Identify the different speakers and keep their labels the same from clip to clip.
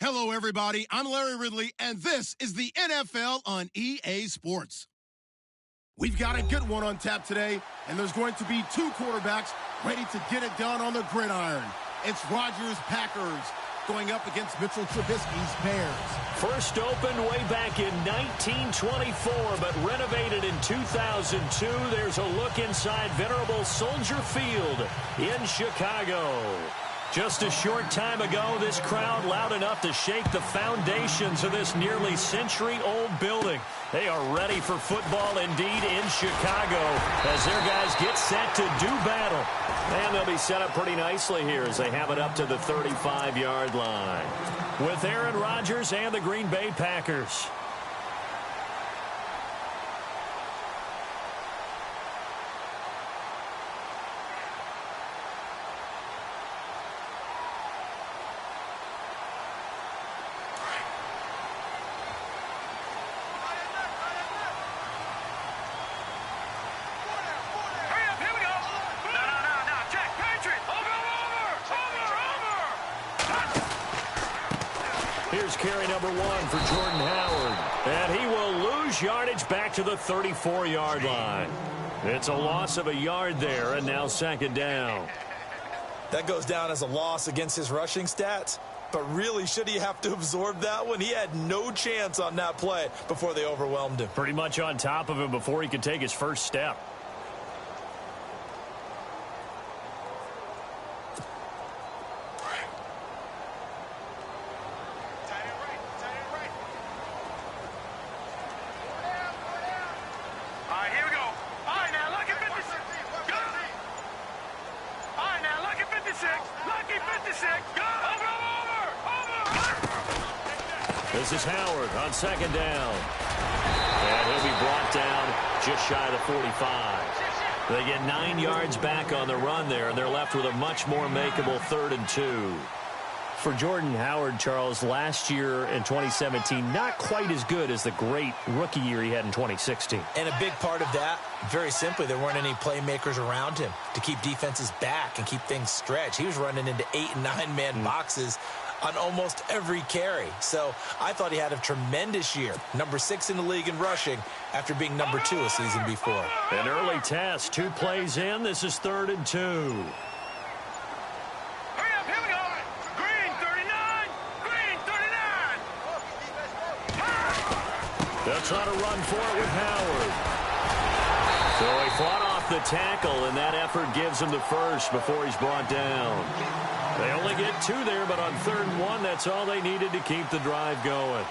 Speaker 1: Hello, everybody. I'm Larry Ridley, and this is the NFL on EA Sports. We've got a good one on tap today, and there's going to be two quarterbacks ready to get it done on the gridiron. It's Rodgers' Packers going up against Mitchell Trubisky's Bears.
Speaker 2: First opened way back in 1924, but renovated in 2002. There's a look inside venerable Soldier Field in Chicago. Just a short time ago, this crowd loud enough to shake the foundations of this nearly century-old building. They are ready for football indeed in Chicago as their guys get set to do battle. And they'll be set up pretty nicely here as they have it up to the 35-yard line with Aaron Rodgers and the Green Bay Packers. Here's carry number one for Jordan Howard. And he will lose yardage back to the 34-yard line. It's a loss of a yard there, and now second down.
Speaker 3: That goes down as a loss against his rushing stats. But really, should he have to absorb that one? He had no chance on that play before they overwhelmed him.
Speaker 2: Pretty much on top of him before he could take his first step. This is Howard on second down. And he'll be brought down just shy of the 45. They get 9 yards back on the run there, and they're left with a much more makeable 3rd and 2. For Jordan Howard, Charles, last year in 2017, not quite as good as the great rookie year he had in 2016.
Speaker 3: And a big part of that, very simply, there weren't any playmakers around him to keep defenses back and keep things stretched. He was running into 8- and 9-man boxes on almost every carry. So I thought he had a tremendous year. Number 6 in the league in rushing after being number 2 a season before.
Speaker 2: An early test, 2 plays in. This is 3rd and 2.
Speaker 4: Hurry up, here we go. Green 39, green 39.
Speaker 2: They'll try to run for it with Howard. So he fought off the tackle, and that effort gives him the first before he's brought down. They only get 2 there, but on 3rd and 1, that's all they needed to keep the drive going.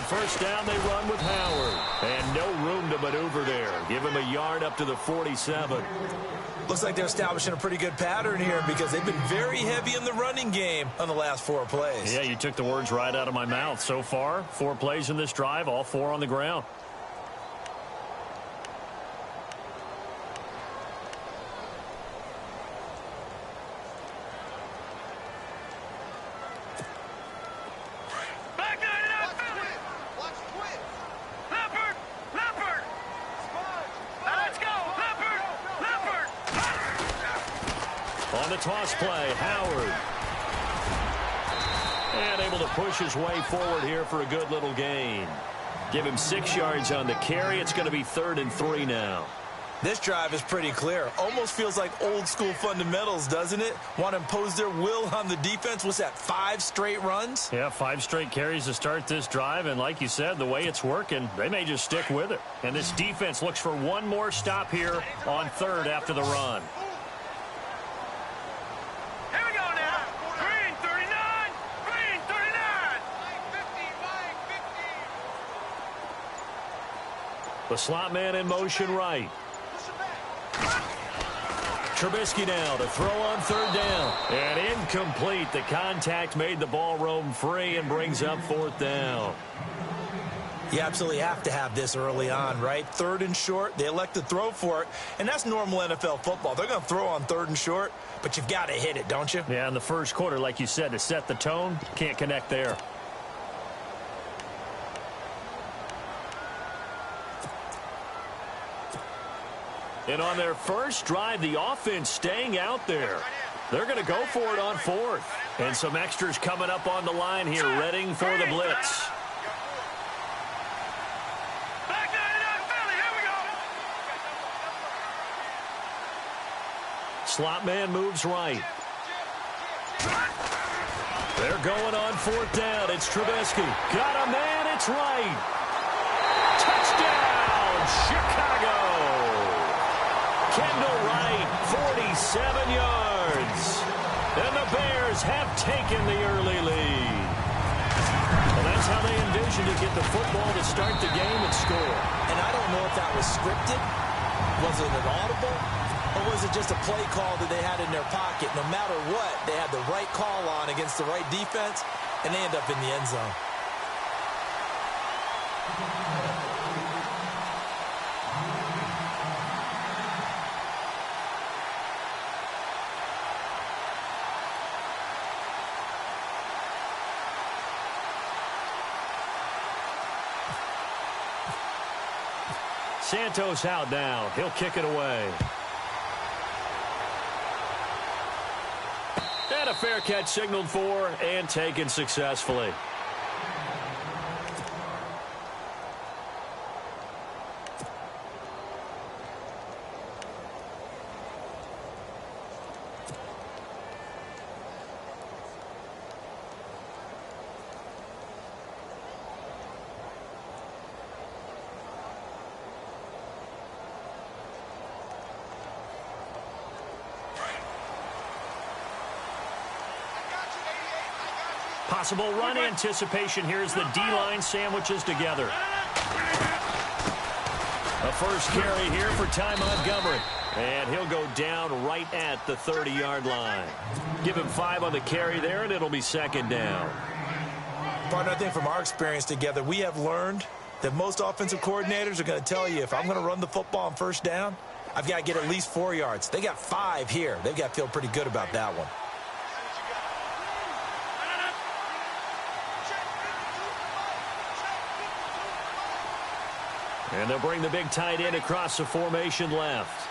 Speaker 2: First down, they run with Howard. And no room to maneuver there. Give him a yard up to the 47.
Speaker 3: Looks like they're establishing a pretty good pattern here because they've been very heavy in the running game on the last 4 plays.
Speaker 2: Yeah, you took the words right out of my mouth. So far, 4 plays in this drive, all 4 on the ground. On the toss play, Howard. And able to push his way forward here for a good little gain. Give him 6 yards on the carry. It's going to be 3rd and 3 now.
Speaker 3: This drive is pretty clear. Almost feels like old school fundamentals, doesn't it? Want to impose their will on the defense. Was that 5 straight runs?
Speaker 2: Yeah, 5 straight carries to start this drive. And like you said, the way it's working, they may just stick with it. And this defense looks for one more stop here on 3rd after the run. The slot man in motion right. Trubisky now to throw on 3rd down. And incomplete. The contact made the ball roam free and brings up 4th down.
Speaker 3: You absolutely have to have this early on, right? 3rd and short, they elect to throw for it, and that's normal NFL football. They're going to throw on 3rd and short, but you've got to hit it, don't you?
Speaker 2: Yeah, in the first quarter, like you said, to set the tone, can't connect there. And on their first drive, the offense staying out there. They're going to go for it on 4th. And some extras coming up on the line here, readying for the blitz. Slot man moves right. They're going on 4th down. It's Trubisky. Got a man. It's right. Touchdown, Chicago. Kendall Wright, 47 yards. And the Bears have taken the early lead. Well, that's how they envisioned to get the football to start the game and score.
Speaker 3: And I don't know if that was scripted. Was it an audible? Or was it just a play call that they had in their pocket? No matter what, they had the right call on against the right defense, and they end up in the end zone.
Speaker 2: Santos out now. He'll kick it away. And a fair catch signaled for and taken successfully. Possible run anticipation here as the D-line sandwiches together. A first carry here for Ty Montgomery. And he'll go down right at the 30-yard line. Give him 5 on the carry there, and it'll be 2nd down.
Speaker 3: Partner, I think from our experience together, we have learned that most offensive coordinators are going to tell you, if I'm going to run the football on 1st down, I've got to get at least 4 yards. They got 5 here. They've got to feel pretty good about that one.
Speaker 2: And they'll bring the big tight end across the formation left.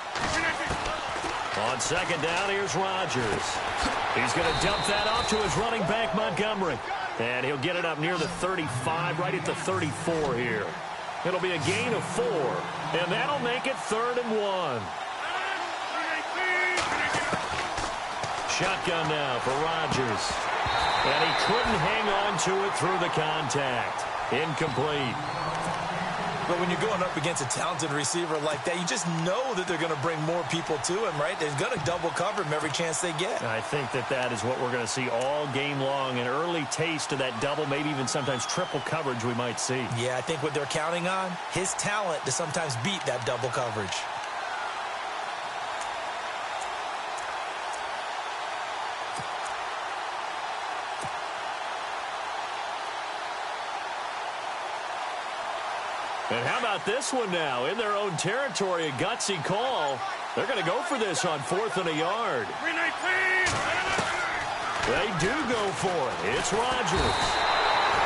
Speaker 2: On 2nd down, here's Rodgers. He's going to dump that off to his running back, Montgomery. And he'll get it up near the 35, right at the 34 here. It'll be a gain of 4. And that'll make it 3rd and 1. Shotgun now for Rodgers. And he couldn't hang on to it through the contact. Incomplete.
Speaker 3: But when you're going up against a talented receiver like that, you just know that they're going to bring more people to him, right? They're going to double cover him every chance they get.
Speaker 2: I think that is what we're going to see all game long. An early taste of that double, maybe even sometimes triple coverage we might see.
Speaker 3: Yeah, I think what they're counting on, his talent to sometimes beat that double coverage.
Speaker 2: And how about this one now? In their own territory, a gutsy call. They're going to go for this on 4th and a yard. They do go for it. It's Rodgers.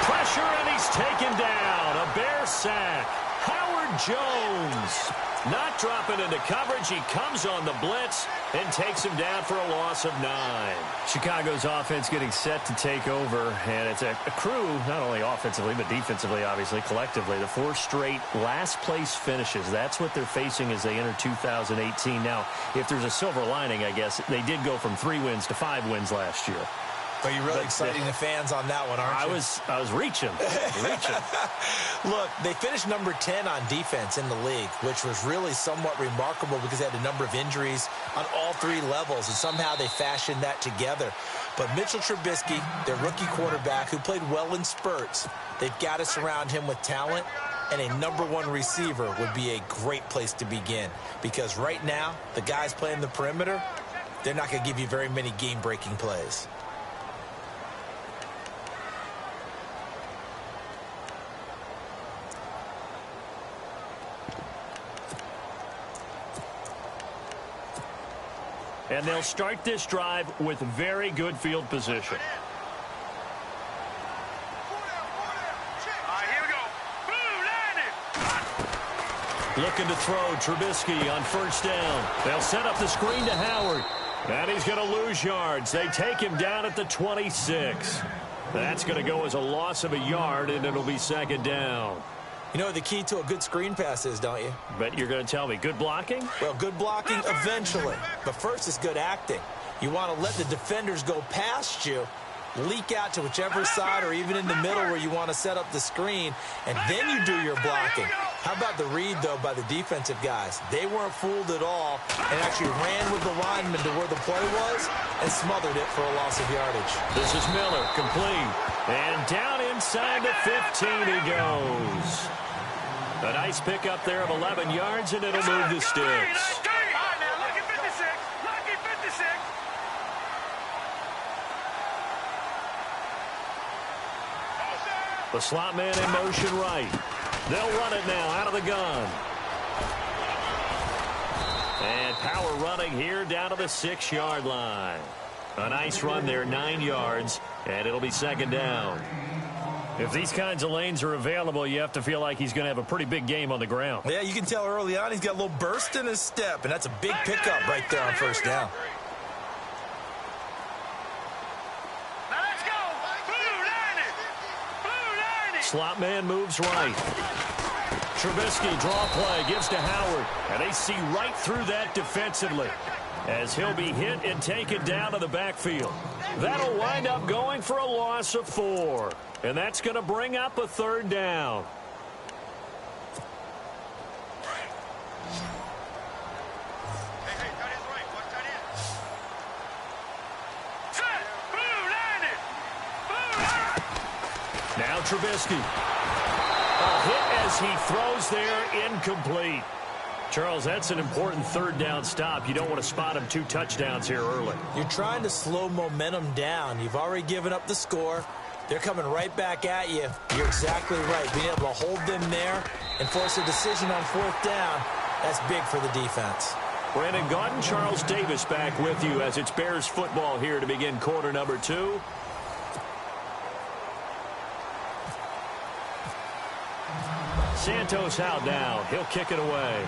Speaker 2: Pressure, and he's taken down. A Bear sack. Howard Jones not dropping into coverage. He comes on the blitz and takes him down for a loss of 9. Chicago's offense getting set to take over, and it's a crew, not only offensively but defensively, obviously, collectively. The 4 straight last-place finishes. That's what they're facing as they enter 2018. Now, if there's a silver lining, I guess, they did go from 3 wins to 5 wins last year.
Speaker 3: But you're really exciting the fans on that one, aren't you?
Speaker 2: I was reaching.
Speaker 3: Look, they finished number 10 on defense in the league, which was really somewhat remarkable because they had a number of injuries on all 3 levels, and somehow they fashioned that together. But Mitchell Trubisky, their rookie quarterback, who played well in spurts, they've got to surround him with talent, and a number 1 receiver would be a great place to begin. Because right now, the guys playing the perimeter, they're not going to give you very many game-breaking plays.
Speaker 2: And they'll start this drive with very good field position. Looking to throw Trubisky on first down. They'll set up the screen to Howard. And he's going to lose yards. They take him down at the 26. That's going to go as a loss of a yard, and it'll be second down.
Speaker 3: You know what the key to a good screen pass is, don't you?
Speaker 2: Bet you're going to tell me. Good blocking?
Speaker 3: Well, good blocking eventually. But first is good acting. You want to let the defenders go past you, leak out to whichever side or even in the middle where you want to set up the screen, and then you do your blocking. How about the read, though, by the defensive guys? They weren't fooled at all and actually ran with the lineman to where the play was and smothered it for a loss of yardage.
Speaker 2: This is Miller, complete. And down inside the 15 he goes. A nice pickup there of 11 yards, and it'll move the sticks. The slot man in motion right. They'll run it now out of the gun. And power running here down to the 6-yard line. A nice run there, 9 yards, and it'll be second down. If these kinds of lanes are available, you have to feel like he's going to have a pretty big game on the ground.
Speaker 3: Yeah, you can tell early on he's got a little burst in his step, and that's a big pickup right there on first down.
Speaker 2: Slot man moves right. Trubisky, draw play, gives to Howard. And they see right through that defensively as he'll be hit and taken down to the backfield. That'll wind up going for a loss of 4. And that's going to bring up a third down. Now Trubisky. A hit as he throws there, incomplete. Charles, that's an important third down stop. You don't want to spot him 2 touchdowns here early.
Speaker 3: You're trying to slow momentum down. You've already given up the score. They're coming right back at you. You're exactly right. Being able to hold them there and force a decision on 4th down, that's big for the defense.
Speaker 2: Brandon Gaudin, Charles Davis back with you as it's Bears football here to begin quarter number 2. Santos out now. He'll kick it away.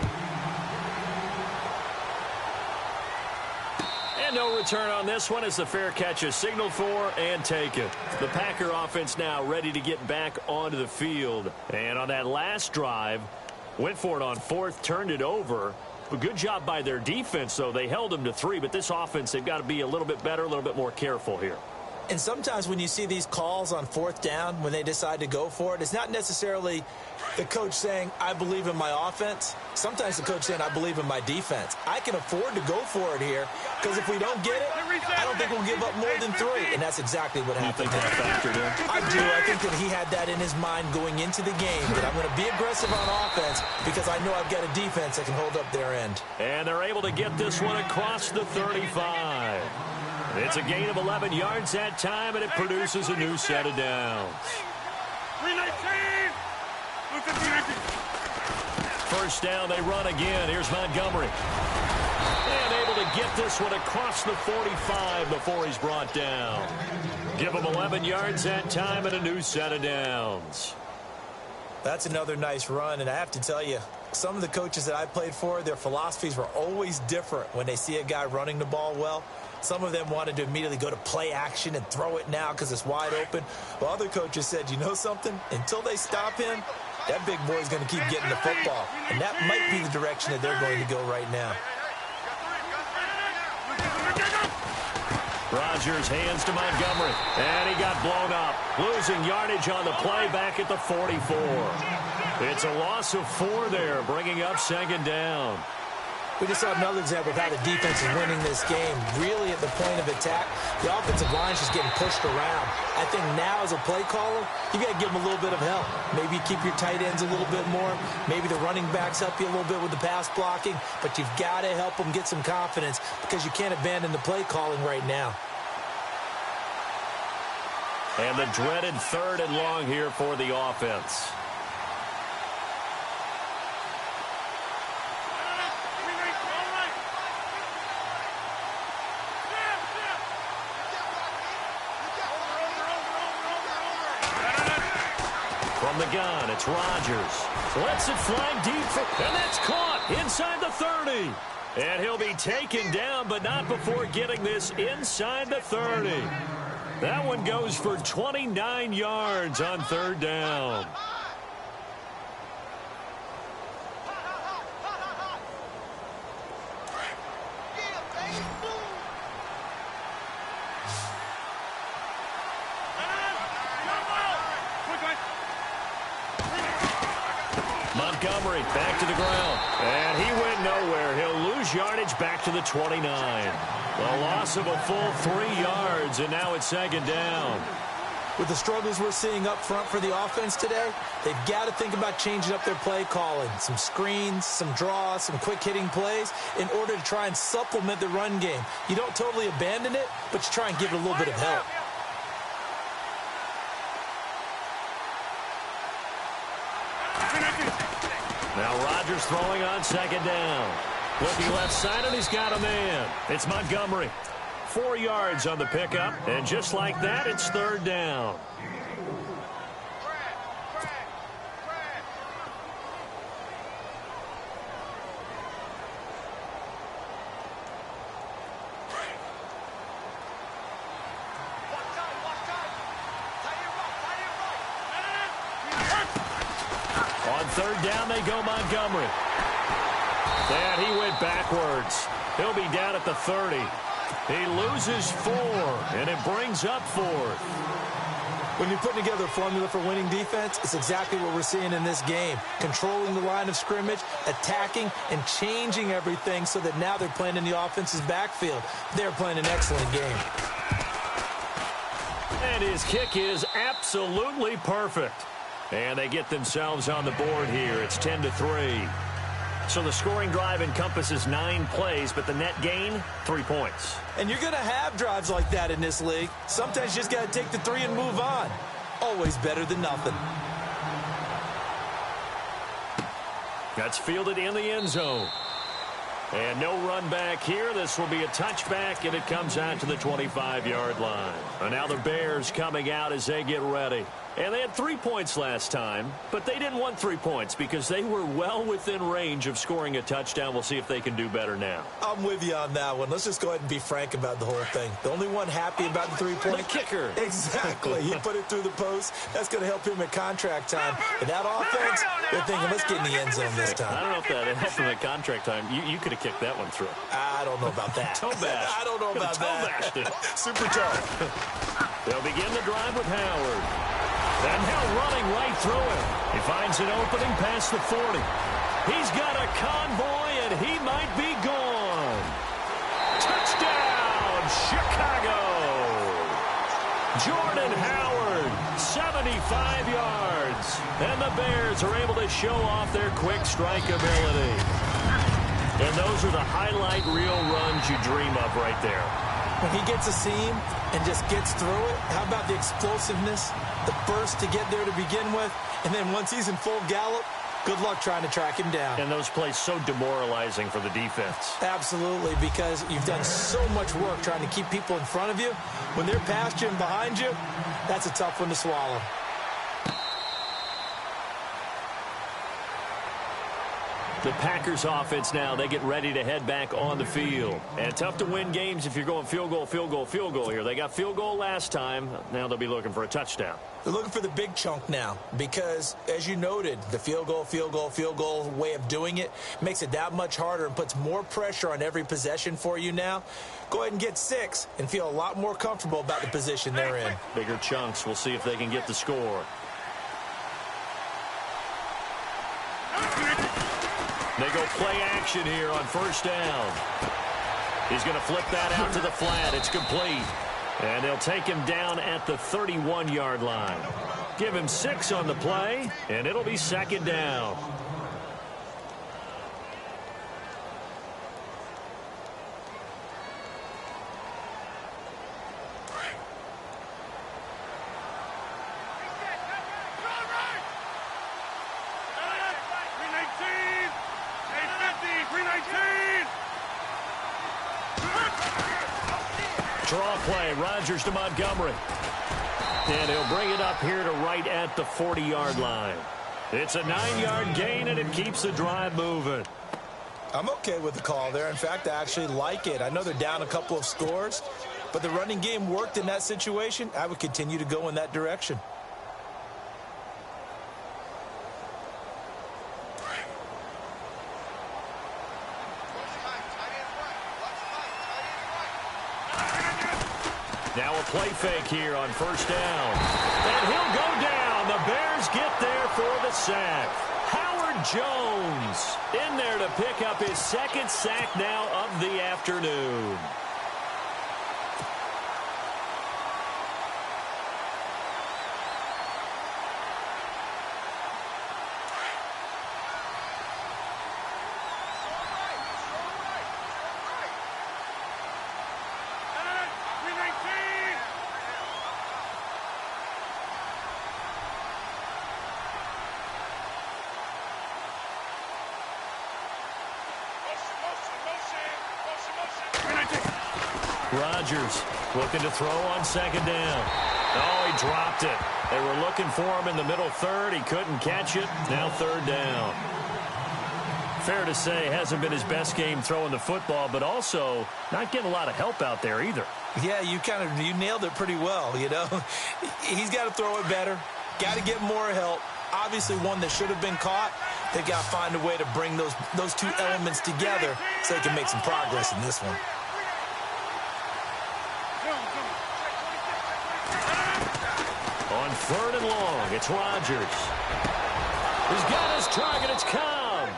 Speaker 2: And no return on this one as the fair catch is signaled for and taken. The Packer offense now ready to get back onto the field. And on that last drive, went for it on 4th, turned it over. A good job by their defense, though. They held them to 3, but this offense, they've got to be a little bit better, a little bit more careful here.
Speaker 3: And sometimes when you see these calls on 4th down, when they decide to go for it, it's not necessarily the coach saying, I believe in my offense. Sometimes the coach saying, I believe in my defense. I can afford to go for it here because if we don't get it, I don't think we'll give up more than 3. And that's exactly what happened.
Speaker 2: You think that factored in?
Speaker 3: I do. I think that he had that in his mind going into the game, that I'm going to be aggressive on offense because I know I've got a defense that can hold up their end.
Speaker 2: And they're able to get this one across the 35. It's a gain of 11 yards that time, and it produces a new set of downs. First down, they run again. Here's Montgomery. And able to get this one across the 45 before he's brought down. Give him 11 yards that time and a new set of downs.
Speaker 3: That's another nice run, and I have to tell you, some of the coaches that I played for, their philosophies were always different when they see a guy running the ball well. Some of them wanted to immediately go to play action and throw it now because it's wide open. While other coaches said, you know something? Until they stop him, that big boy's going to keep getting the football. And that might be the direction that they're going to go right now.
Speaker 2: Rodgers hands to Montgomery. And he got blown up. Losing yardage on the play back at the 44. It's a loss of 4 there, bringing up second down.
Speaker 3: We just saw another example of how the defense is winning this game. Really at the point of attack, the offensive line's just getting pushed around. I think now as a play caller, you got to give them a little bit of help. Maybe keep your tight ends a little bit more. Maybe the running backs help you a little bit with the pass blocking. But you've got to help them get some confidence because you can't abandon the play calling right now.
Speaker 2: And the dreaded 3rd and long here for the offense. From the gun, it's Rodgers. Lets it fly deep, and that's caught inside the 30. And he'll be taken down, but not before getting this inside the 30. That one goes for 29 yards on third down. Montgomery back to the ground. And he went nowhere. He'll lose yardage back to the 29. A loss of a full 3 yards, and now it's second down.
Speaker 3: With the struggles we're seeing up front for the offense today, they've got to think about changing up their play calling. Some screens, some draws, some quick-hitting plays in order to try and supplement the run game. You don't totally abandon it, but you try and give it a little bit of help.
Speaker 2: Now Rodgers throwing on second down. Looking left side, and he's got a man. It's Montgomery. 4 yards on the pickup, and just like that, it's third down. On third down, they go Montgomery. And he went backwards. He'll be down at the 30. He loses 4, and it brings up 4th.
Speaker 3: When you're putting together a formula for winning defense, it's exactly what we're seeing in this game. Controlling the line of scrimmage, attacking, and changing everything so that now they're playing in the offense's backfield. They're playing an excellent game.
Speaker 2: And his kick is absolutely perfect. And they get themselves on the board here. It's 10-3. So the scoring drive encompasses 9 plays, but the net gain, 3 points.
Speaker 3: And you're going to have drives like that in this league. Sometimes you just got to take the 3 and move on. Always better than nothing.
Speaker 2: That's fielded in the end zone. And no run back here. This will be a touchback, and it comes out to the 25-yard line. And now the Bears coming out as they get ready. And they had 3 points last time, but they didn't want 3 points because they were well within range of scoring a touchdown. We'll see if they can do better now.
Speaker 3: I'm with you on that one. Let's just go ahead and be frank about the whole thing. The only one happy about the 3-point.
Speaker 2: The kicker.
Speaker 3: Exactly. He put it through the post. That's going to help him at contract time. But that offense, they're thinking, let's get in the end zone this time.
Speaker 2: I don't know if that helped him at contract time. You could have kicked that one through.
Speaker 3: I don't know about that.
Speaker 2: Toe bash.
Speaker 3: I don't know about that. Super tough.
Speaker 2: They'll begin the drive with Howard. And now running right through it. He finds an opening past the 40. He's got a convoy, and he might be gone. Touchdown, Chicago. Jordan Howard, 75 yards. And the Bears are able to show off their quick strike ability. And those are the highlight reel runs you dream of right there.
Speaker 3: When he gets a seam and just gets through it, how about the explosiveness, the burst to get there to begin with, and then once he's in full gallop, good luck trying to track him down.
Speaker 2: And those plays so demoralizing for the defense.
Speaker 3: Absolutely, because you've done so much work trying to keep people in front of you. When they're past you and behind you, that's a tough one to swallow.
Speaker 2: The Packers offense now, they get ready to head back on the field. And tough to win games if you're going field goal, field goal, field goal here. They got field goal last time. Now they'll be looking for a touchdown.
Speaker 3: They're looking for the big chunk now because, as you noted, the field goal way of doing it makes it that much harder and puts more pressure on every possession for you now. Go ahead and get 6 and feel a lot more comfortable about the position they're in.
Speaker 2: Bigger chunks. We'll see if they can get the score. They go play action here on first down. He's going to flip that out to the flat. It's complete. And they'll take him down at the 31-yard line. Give him 6 on the play, and it'll be second down. Draw play. Rodgers to Montgomery. And he'll bring it up here to right at the 40-yard line. It's a 9-yard gain, and it keeps the drive moving.
Speaker 3: I'm okay with the call there. In fact, I actually like it. I know they're down a couple of scores, but the running game worked in that situation. I would continue to go in that direction.
Speaker 2: Now a play fake here on first down. And he'll go down. The Bears get there for the sack. Howard Jones in there to pick up his second sack now of the afternoon. Rodgers looking to throw on second down. Oh, he dropped it. They were looking for him in the middle third. He couldn't catch it. Now third down. Fair to say, hasn't been his best game throwing the football, but also not getting a lot of help out there either.
Speaker 3: Yeah, you nailed it pretty well, you know. He's got to throw it better. Got to get more help. Obviously one that should have been caught. They got to find a way to bring those two elements together so they can make some progress in this one.
Speaker 2: On third and long, it's Rodgers. He's got his target. It's Cobb.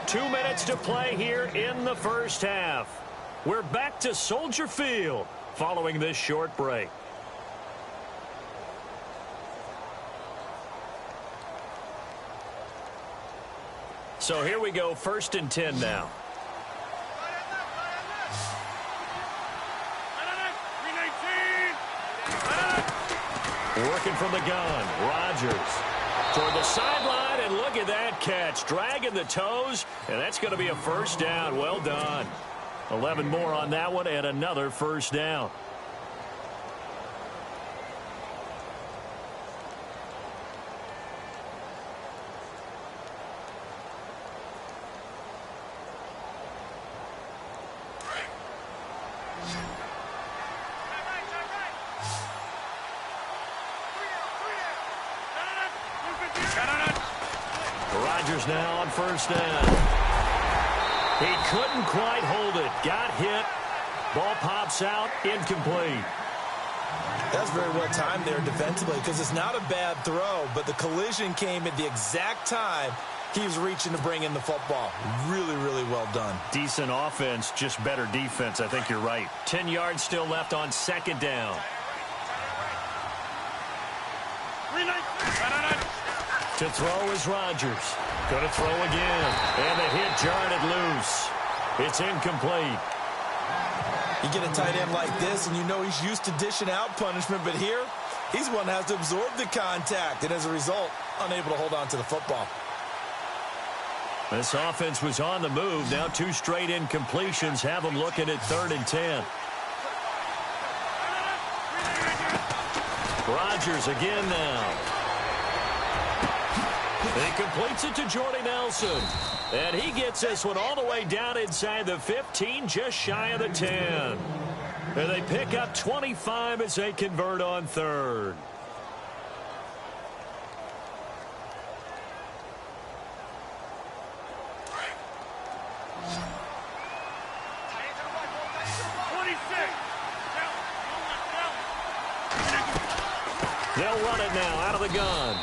Speaker 2: 2 minutes to play here in the first half. We're back to Soldier Field following this short break. So here we go, 1st and 10 now. Working from the gun, Rodgers toward the sideline, and look at that catch. Dragging the toes, and that's going to be a first down. Well done. 11 more on that one, and another first down. Rodgers now on first down. He couldn't quite hold it. Got hit. Ball pops out. Incomplete.
Speaker 3: That's very well timed there defensively because it's not a bad throw, but the collision came at the exact time he was reaching to bring in the football. Really, really well done.
Speaker 2: Decent offense, just better defense. I think you're right. 10 yards still left on second down. To throw is Rodgers. Going to throw again. And the hit jarred it loose. It's incomplete.
Speaker 3: You get a tight end like this, and you know he's used to dishing out punishment, but here, he's one that has to absorb the contact, and as a result, unable to hold on to the football.
Speaker 2: This offense was on the move. Now 2 straight incompletions have them looking at 3rd and 10. Rodgers again now. He completes it to Jordy Nelson. And he gets this one all the way down inside the 15, just shy of the 10. And they pick up 25 as they convert on 3rd. They'll run it now out of the gun.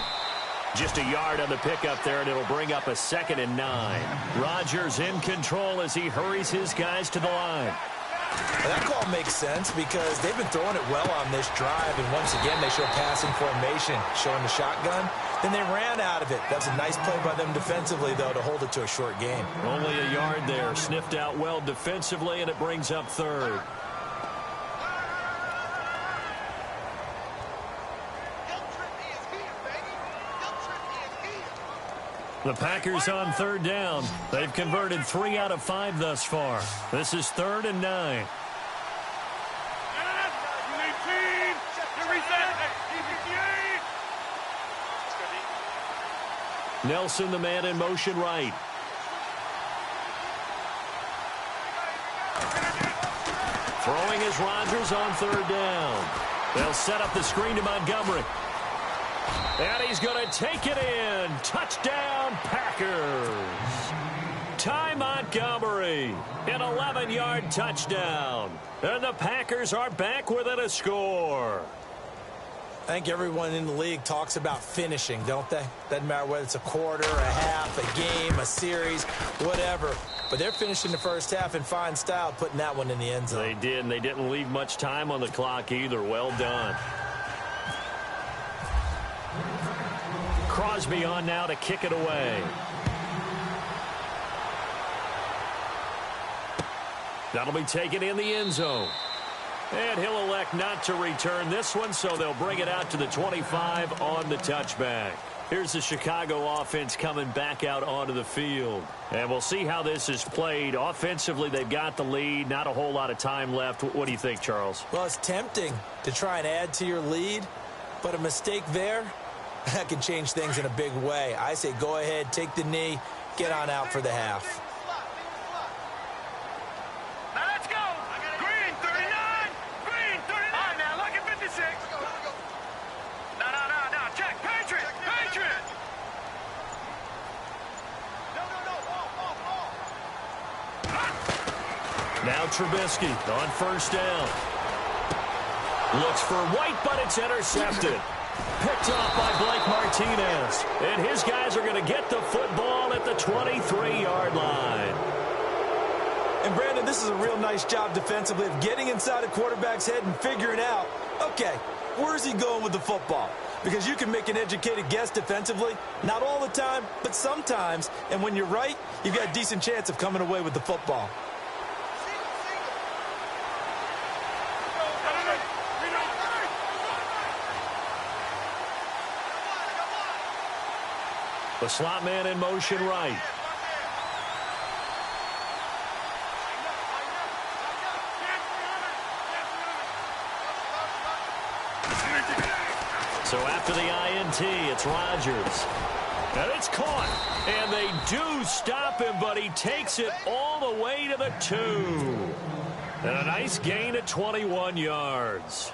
Speaker 2: Just a yard on the pickup there, and it'll bring up a 2nd and 9. Rodgers in control as he hurries his guys to the line.
Speaker 3: That call makes sense because they've been throwing it well on this drive, and once again they show passing formation, showing the shotgun. Then they ran out of it. That's a nice play by them defensively, though, to hold it to a short gain.
Speaker 2: Only a yard there. Sniffed out well defensively, and it brings up 3rd. The Packers on third down. They've converted 3 out of 5 thus far. This is 3rd and 9. Nelson, the man in motion right. Throwing is Rodgers on 3rd down. They'll set up the screen to Montgomery. And he's going to take it in. Touchdown, Packers. Ty Montgomery, an 11-yard touchdown. And the Packers are back within a score.
Speaker 3: I think everyone in the league talks about finishing, don't they? Doesn't matter whether it's a quarter, a half, a game, a series, whatever. But they're finishing the first half in fine style, putting that one in the end zone.
Speaker 2: They did, and they didn't leave much time on the clock either. Well done. Crosby on now to kick it away. That'll be taken in the end zone. And he'll elect not to return this one, so they'll bring it out to the 25 on the touchback. Here's the Chicago offense coming back out onto the field. And we'll see how this is played. Offensively, they've got the lead. Not a whole lot of time left. What do you think, Charles?
Speaker 3: Well, it's tempting to try and add to your lead, but a mistake there, that can change things in a big way. I say go ahead, take the knee, get on out for the half.
Speaker 4: Now let's go. Green 39. Green 39. All right, now look at 56. No. Check. Patriot. Patriot. No.
Speaker 2: Now Trubisky on first down. Looks for White, but it's intercepted. Picked off by Blake Martinez. And his guys are going to get the football at the 23-yard line.
Speaker 3: And, Brandon, this is a real nice job defensively of getting inside a quarterback's head and figuring out, okay, where's he going with the football? Because you can make an educated guess defensively. Not all the time, but sometimes. And when you're right, you've got a decent chance of coming away with the football.
Speaker 2: The slot man in motion right. So after the INT, it's Rodgers. And it's caught. And they do stop him, but he takes it all the way to the 2. And a nice gain at 21 yards.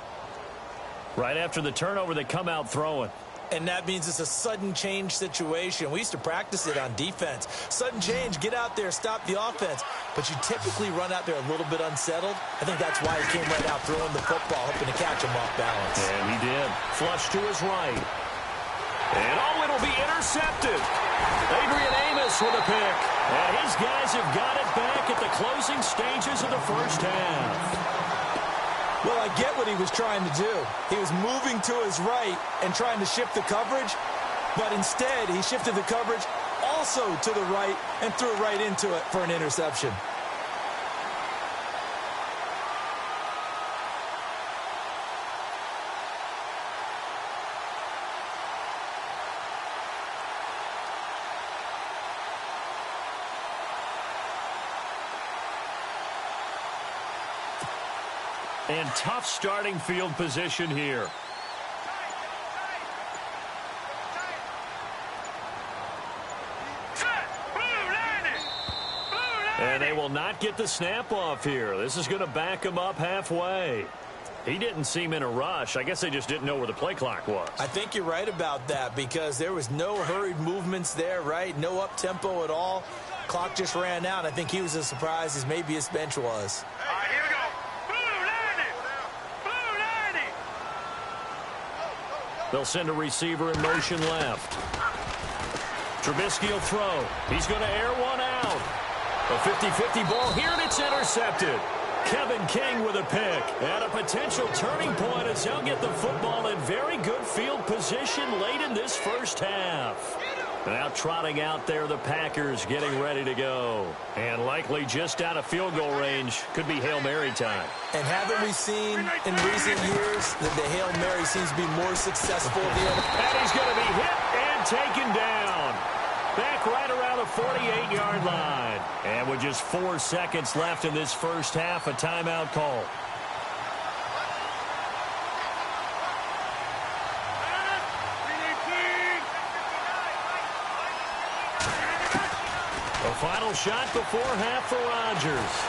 Speaker 2: Right after the turnover, they come out throwing.
Speaker 3: And that means it's a sudden change situation. We used to practice it on defense. Sudden change, get out there, stop the offense. But you typically run out there a little bit unsettled. I think that's why he came right out throwing the football, hoping to catch him off balance.
Speaker 2: And he did. Flush to his right. And it'll be intercepted. Adrian Amos with a pick. And his guys have got it back at the closing stages of the first half.
Speaker 3: Well, I get what he was trying to do. He was moving to his right and trying to shift the coverage, but instead he shifted the coverage also to the right and threw right into it for an interception.
Speaker 2: And tough starting field position here. And they will not get the snap off here. This is going to back him up halfway. He didn't seem in a rush. I guess they just didn't know where the play clock was.
Speaker 3: I think you're right about that because there was no hurried movements there, right? No up-tempo at all. Clock just ran out. I think he was as surprised as maybe his bench was.
Speaker 4: All right, here we go.
Speaker 2: They'll send a receiver in motion left. Trubisky will throw. He's going to air one out. A 50-50 ball here, and it's intercepted. Kevin King with a pick. And a potential turning point as they'll get the football in very good field position late in this first half. Now trotting out there, the Packers getting ready to go. And likely just out of field goal range. Could be Hail Mary time.
Speaker 3: And haven't we seen in recent years that the Hail Mary seems to be more successful?
Speaker 2: And he's going to be hit and taken down. Back right around the 48-yard line. And with just 4 seconds left in this first half, a timeout call. The final shot before half for Rodgers.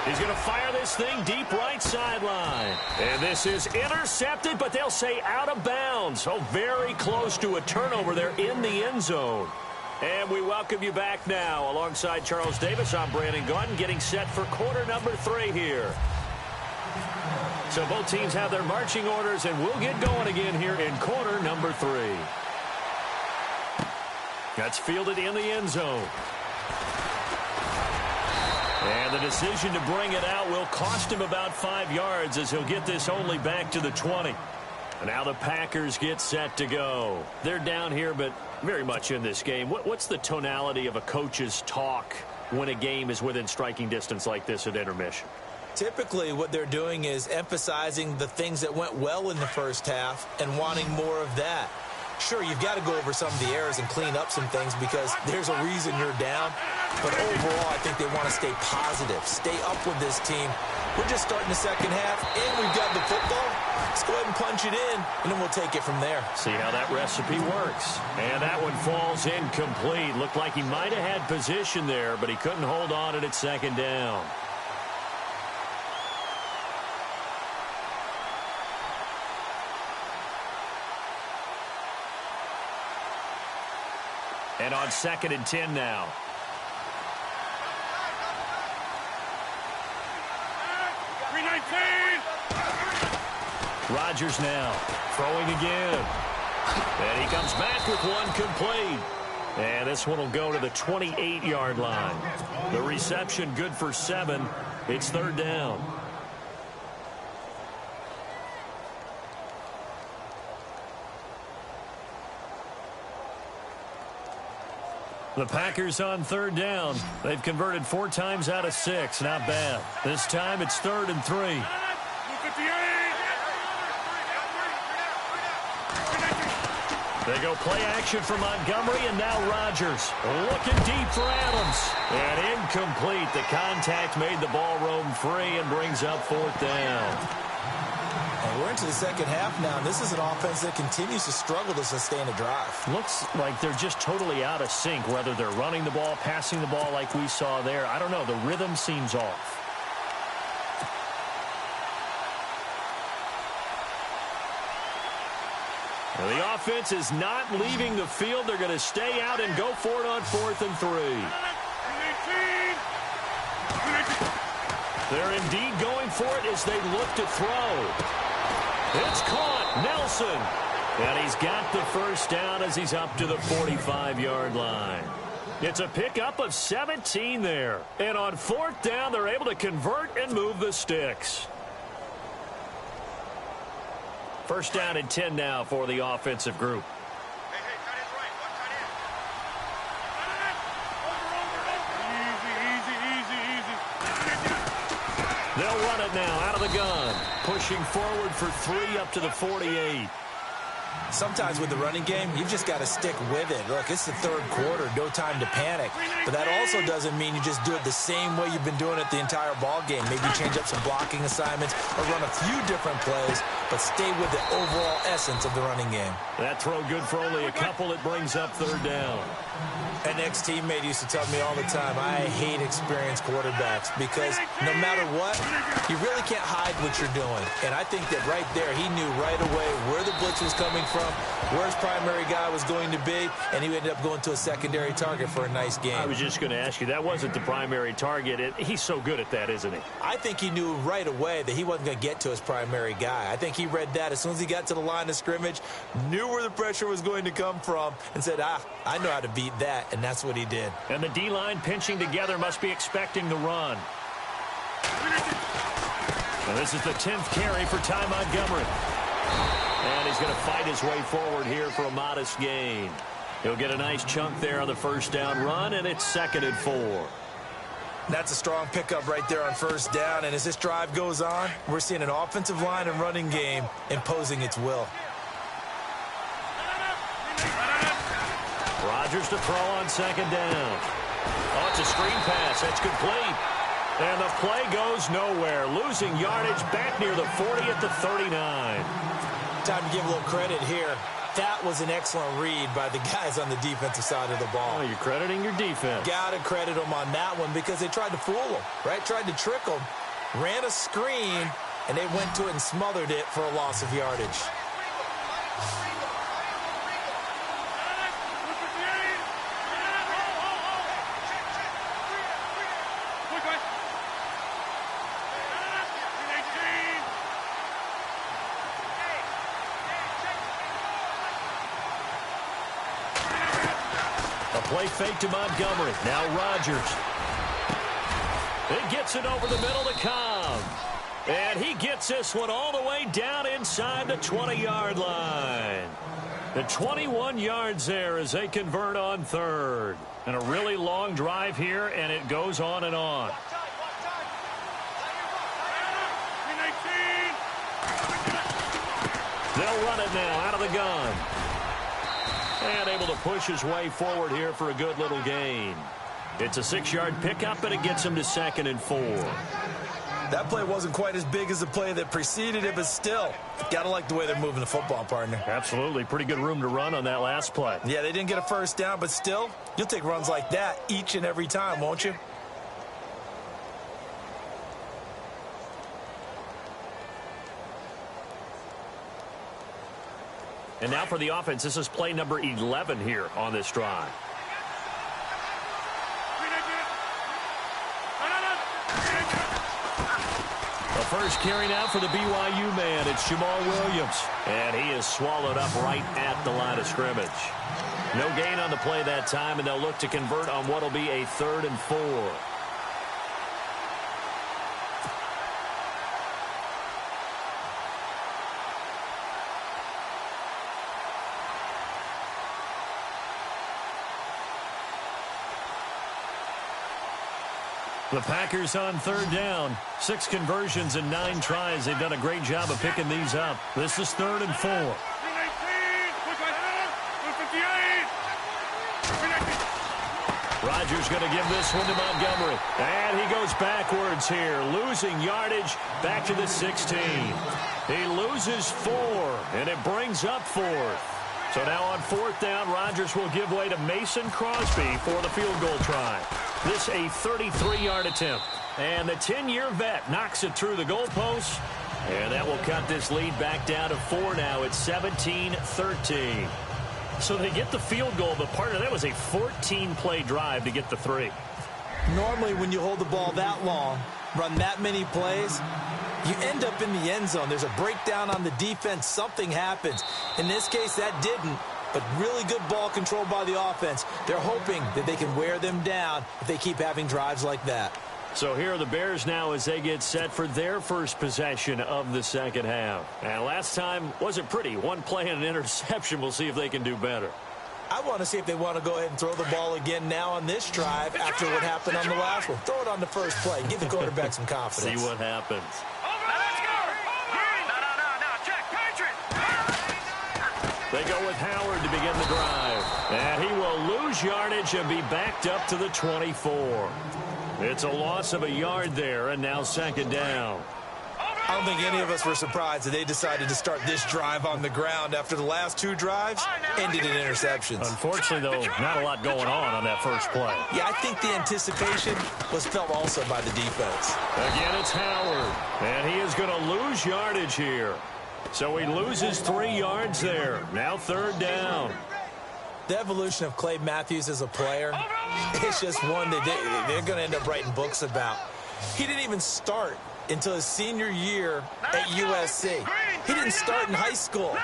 Speaker 2: He's going to fire this thing deep right sideline. And this is intercepted, but they'll say out of bounds. So very close to a turnover there in the end zone. And we welcome you back now. Alongside Charles Davis, I'm Brandon Gaudin, getting set for quarter number 3 here. So both teams have their marching orders, and we'll get going again here in quarter number 3. That's fielded in the end zone. And the decision to bring it out will cost him about 5 yards, as he'll get this only back to the 20. And now the Packers get set to go. They're down here, but very much in this game. What's the tonality of a coach's talk when a game is within striking distance like this at intermission?
Speaker 3: Typically, what they're doing is emphasizing the things that went well in the first half and wanting more of that. Sure, you've got to go over some of the errors and clean up some things because there's a reason you're down. But overall, I think they want to stay positive, stay up with this team. We're just starting the second half, and we've got the football. Let's go ahead and punch it in, and then we'll take it from there.
Speaker 2: See how that recipe works. And that one falls incomplete. Looked like he might have had position there, but he couldn't hold on at second down. And on 2nd and 10 now. Rodgers now throwing again. And he comes back with one complete. And this one will go to the 28-yard line. The reception good for 7. It's 3rd down. The Packers on 3rd down. They've converted 4 times out of 6. Not bad. This time it's 3rd and 3. They go play action for Montgomery, and now Rodgers looking deep for Adams. And incomplete. The contact made the ball roam free and brings up 4th down.
Speaker 3: And we're into the second half now, and this is an offense that continues to struggle to sustain a drive.
Speaker 2: Looks like they're just totally out of sync, whether they're running the ball, passing the ball like we saw there. I don't know. The rhythm seems off. Well, the offense is not leaving the field. They're going to stay out and go for it on 4th and 3. They're indeed going for it as they look to throw. It's caught. Nelson. And he's got the first down as he's up to the 45-yard line. It's a pickup of 17 there. And on 4th down, they're able to convert and move the sticks. First down and 10 now for the offensive group. They'll run it now out of the gun. Pushing forward for 3 up to the 48.
Speaker 3: Sometimes with the running game, you've just got to stick with it. Look, it's the 3rd quarter, no time to panic. But that also doesn't mean you just do it the same way you've been doing it the entire ball game. Maybe change up some blocking assignments or run a few different plays, but stay with the overall essence of the running game.
Speaker 2: That throw good for only a couple. It brings up 3rd down.
Speaker 3: An ex-teammate used to tell me all the time, I hate experienced quarterbacks because no matter what, you really can't hide what you're doing. And I think that right there, he knew right away where the blitz was coming from, where his primary guy was going to be, and he ended up going to a secondary target for a nice game.
Speaker 2: I was just going to ask you, that wasn't the primary target. He's so good at that, isn't he?
Speaker 3: I think he knew right away that he wasn't going to get to his primary guy. I think he read that as soon as he got to the line of scrimmage, knew where the pressure was going to come from, and said, I know how to beat that. And that's what he did.
Speaker 2: And the D-line pinching together must be expecting the run. Now this is the 10th carry for Ty Montgomery. And he's going to fight his way forward here for a modest gain. He'll get a nice chunk there on the first down run, and it's 2nd and 4.
Speaker 3: That's a strong pickup right there on 1st down. And as this drive goes on, we're seeing an offensive line and running game imposing its will.
Speaker 2: Rodgers to throw on second down. Oh, it's a screen pass. That's complete. And the play goes nowhere. Losing yardage back near the 40 at the 39.
Speaker 3: Time to give a little credit here. That was an excellent read by the guys on the defensive side of the ball.
Speaker 2: Oh, you're crediting your defense.
Speaker 3: Got to credit them on that one because they tried to fool them, right? Tried to trick them. Ran a screen, and they went to it and smothered it for a loss of yardage.
Speaker 2: Play fake to Montgomery. Now Rodgers. It gets it over the middle to Cobb. And he gets this one all the way down inside the 20-yard line. The 21 yards there as they convert on third. And a really long drive here, and it goes on and on. They'll run it now out of the gun. And able to push his way forward here for a good little gain. It's a 6-yard pickup, and it gets him to 2nd and 4.
Speaker 3: That play wasn't quite as big as the play that preceded it, but still, got to like the way they're moving the football, partner.
Speaker 2: Absolutely. Pretty good room to run on that last play.
Speaker 3: Yeah, they didn't get a first down, but still, you'll take runs like that each and every time, won't you?
Speaker 2: And now for the offense. This is play number 11 here on this drive. The first carry now for the BYU man. It's Jamal Williams. And he is swallowed up right at the line of scrimmage. No gain on the play that time, and they'll look to convert on what will be a 3rd and 4. The Packers on 3rd down. 6 conversions and 9 tries. They've done a great job of picking these up. This is 3rd and 4. Rodgers going to give this one to Montgomery. And he goes backwards here, losing yardage back to the 16. He loses 4, and it brings up 4th. So now on 4th down, Rodgers will give way to Mason Crosby for the field goal try. This a 33-yard attempt. And the 10-year vet knocks it through the goalpost. And that will cut this lead back down to 4 now. It's 17-13. So they get the field goal, but partner, that was a 14-play drive to get the 3.
Speaker 3: Normally when you hold the ball that long, run that many plays, you end up in the end zone. There's a breakdown on the defense. Something happens. In this case, that didn't. But really good ball control by the offense. They're hoping that they can wear them down if they keep having drives like that.
Speaker 2: So here are the Bears now as they get set for their first possession of the second half. And last time wasn't pretty. 1 play and an interception. We'll see if they can do better.
Speaker 3: I want to see if they want to go ahead and throw the ball again now on this drive after what happened on the last one. Throw it on the first play. Give the quarterback some confidence.
Speaker 2: See what happens. They go with Howard to begin the drive. And he will lose yardage and be backed up to the 24. It's a loss of a yard there, and now 2nd down.
Speaker 3: I don't think any of us were surprised that they decided to start this drive on the ground after the last 2 drives ended in interceptions.
Speaker 2: Unfortunately, though, not a lot going on that first play.
Speaker 3: Yeah, I think the anticipation was felt also by the defense.
Speaker 2: Again, it's Howard, and he is going to lose yardage here. So he loses 3 yards there. Now 3rd down.
Speaker 3: The evolution of Clay Matthews as a player, it's just one that they're going to end up writing books about. He didn't even start until his senior year at USC. He didn't start in high school.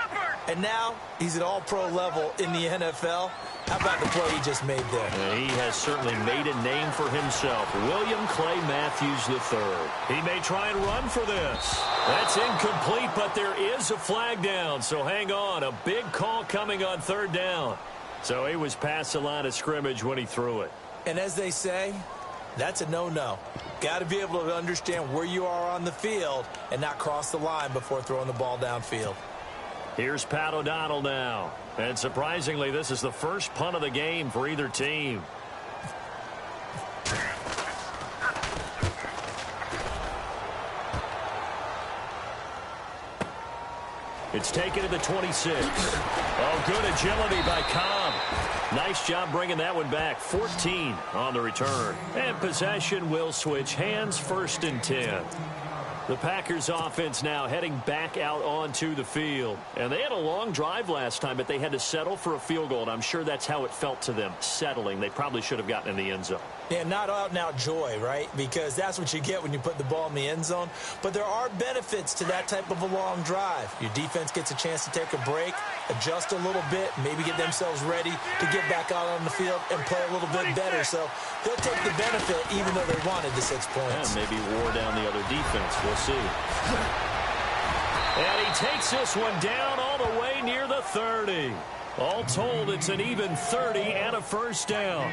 Speaker 3: And now he's at all-pro level in the NFL. How about the play he just made there?
Speaker 2: And he has certainly made a name for himself. William Clay Matthews III. He may try and run for this. That's incomplete, but there is a flag down. So hang on. A big call coming on 3rd down. So he was past the line of scrimmage when he threw it.
Speaker 3: And as they say, that's a no-no. Got to be able to understand where you are on the field and not cross the line before throwing the ball downfield.
Speaker 2: Here's Pat O'Donnell now. And surprisingly, this is the first punt of the game for either team. It's taken to the 26. Oh, good agility by Cobb. Nice job bringing that one back. 14 on the return. And possession will switch hands, 1st and 10. The Packers offense now heading back out onto the field. And they had a long drive last time, but they had to settle for a field goal. And I'm sure that's how it felt to them, settling. They probably should have gotten in the end zone.
Speaker 3: Yeah, not out and out joy, right? Because that's what you get when you put the ball in the end zone. But there are benefits to that type of a long drive. Your defense gets a chance to take a break, adjust a little bit, maybe get themselves ready to get back out on the field and play a little bit better. So they'll take the benefit even though they wanted the 6 points.
Speaker 2: Yeah, maybe wore down the other defense. We'll see. And he takes this one down all the way near the 30. All told, it's an even 30 and a 1st down.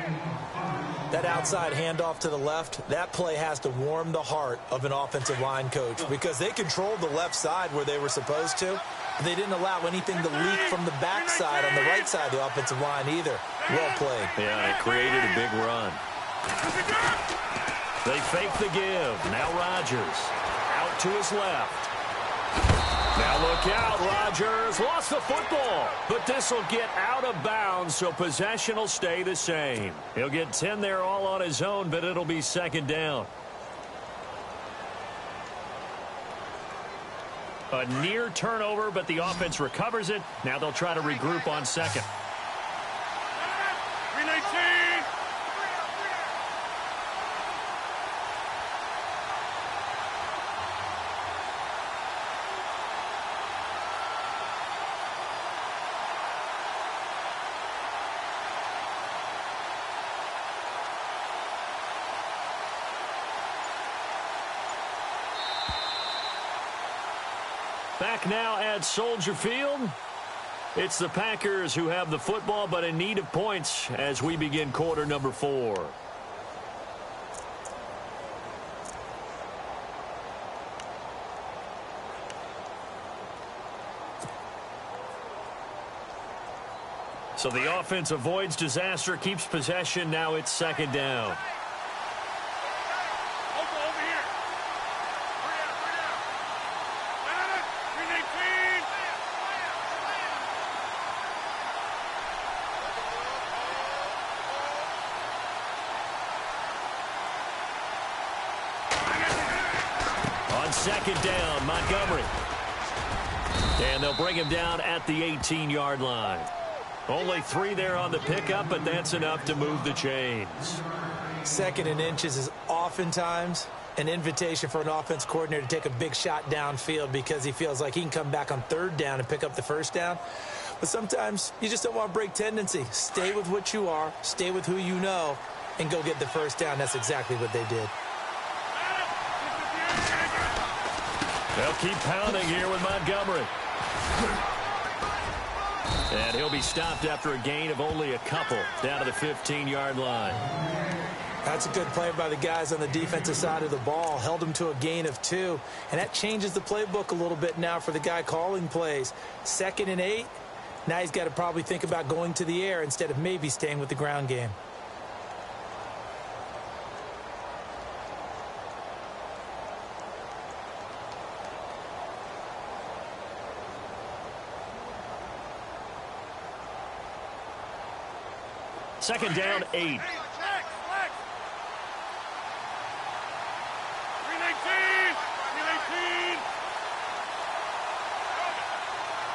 Speaker 3: That outside handoff to the left, that play has to warm the heart of an offensive line coach because they controlled the left side where they were supposed to. But they didn't allow anything to leak from the backside on the right side of the offensive line either. Well played.
Speaker 2: Yeah, it created a big run. They fake the give. Now Rodgers out to his left. Now look out, Rodgers lost the football, but this will get out of bounds, so possession will stay the same. He'll get 10 there all on his own, but it'll be 2nd down. A near turnover, but the offense recovers it. Now they'll try to regroup on 2nd.
Speaker 4: 319.
Speaker 2: Back now at Soldier Field. It's the Packers who have the football, but in need of points as we begin quarter number 4. So the offense avoids disaster, keeps possession. Now it's 2nd down. On 2nd down, Montgomery. And they'll bring him down at the 18-yard line. Only 3 there on the pickup, but that's enough to move the chains.
Speaker 3: 2nd and inches is oftentimes an invitation for an offense coordinator to take a big shot downfield because he feels like he can come back on 3rd down and pick up the 1st down. But sometimes you just don't want to break tendency. Stay with what you are, stay with who you know, and go get the 1st down. That's exactly what they did.
Speaker 2: They'll keep pounding here with Montgomery. And he'll be stopped after a gain of only a couple down to the 15-yard line.
Speaker 3: That's a good play by the guys on the defensive side of the ball. Held him to a gain of 2. And that changes the playbook a little bit now for the guy calling plays. 2nd and 8. Now he's got to probably think about going to the air instead of maybe staying with the ground game.
Speaker 2: Second down, 8.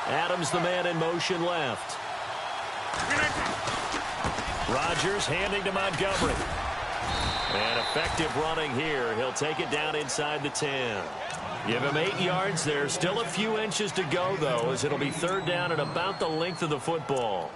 Speaker 2: Adams, the man in motion left. Rodgers handing to Montgomery. And effective running here. He'll take it down inside the 10. Give him 8 yards. There's still a few inches to go, though, as it'll be 3rd down at about the length of the football.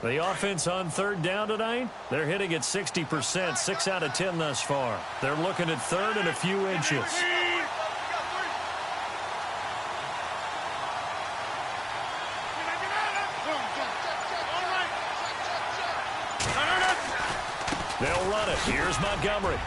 Speaker 2: The offense on 3rd down tonight, they're hitting at 60%, 6 out of 10 thus far. They're looking at 3rd and a few inches. split. Here's Montgomery.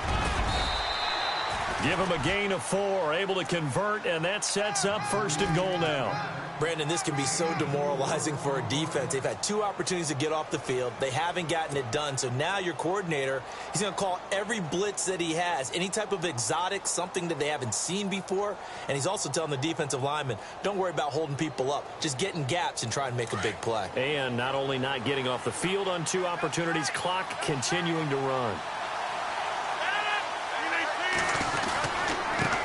Speaker 2: Give him a gain of 4, able to convert, and that sets up 1st and goal now.
Speaker 3: Brandon, this can be so demoralizing for a defense. They've had 2 opportunities to get off the field. They haven't gotten it done. So now your coordinator, he's going to call every blitz that he has, any type of exotic, something that they haven't seen before. And he's also telling the defensive lineman, don't worry about holding people up. Just get in gaps and try and make a big play.
Speaker 2: And not only not getting off the field on 2 opportunities, clock continuing to run.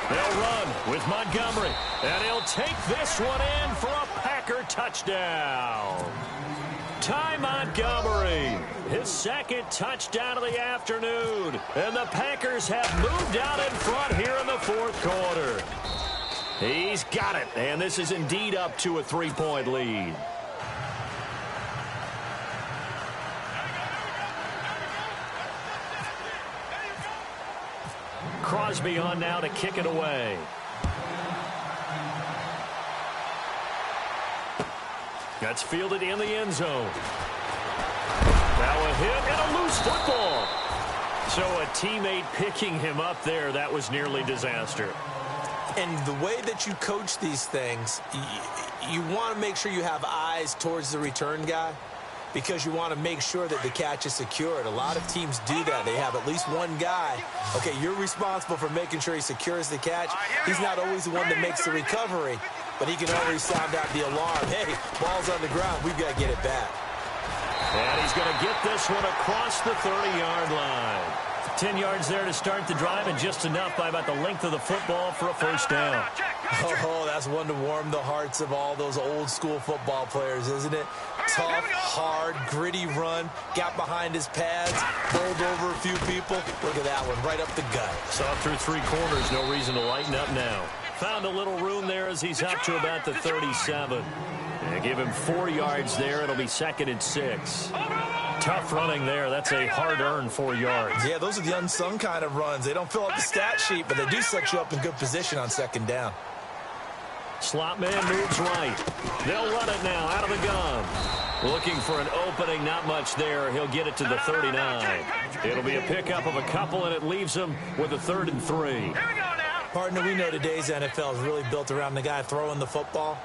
Speaker 2: They'll run with Montgomery, and he'll take this one in for a Packer touchdown. Ty Montgomery, his 2nd touchdown of the afternoon, and the Packers have moved out in front here in the 4th quarter. He's got it, and this is indeed up to a 3-point lead. Crosby on now to kick it away. That's fielded in the end zone. Now a hit and a loose football. So a teammate picking him up there, that was nearly disaster.
Speaker 3: And the way that you coach these things, you want to make sure you have eyes towards the return guy, because you want to make sure that the catch is secured. A lot of teams do that. They have at least one guy. Okay, you're responsible for making sure he secures the catch. He's not always the one that makes the recovery, but he can always sound out the alarm. Hey, ball's on the ground. We've got to get it back.
Speaker 2: And he's going to get this one across the 30-yard line. 10 yards there to start the drive, and just enough by about the length of the football for a 1st down.
Speaker 3: Oh, that's one to warm the hearts of all those old-school football players, isn't it? Tough, hard, gritty run, got behind his pads, bowled over a few people. Look at that one, right up the gut.
Speaker 2: Saw through 3 corners, no reason to lighten up now. Found a little room there as he's up to about the 37. And give him 4 yards there. It'll be 2nd and 6. Tough running there. That's a hard-earned 4 yards.
Speaker 3: Yeah, those are the unsung kind of runs. They don't fill up the stat sheet, but they do set you up in good position on 2nd down.
Speaker 2: Slot man moves right. They'll run it now out of the gun. Looking for an opening, not much there. He'll get it to the 39. It'll be a pickup of a couple, and it leaves him with a 3rd and 3.
Speaker 3: Partner, we know today's NFL is really built around the guy throwing the football.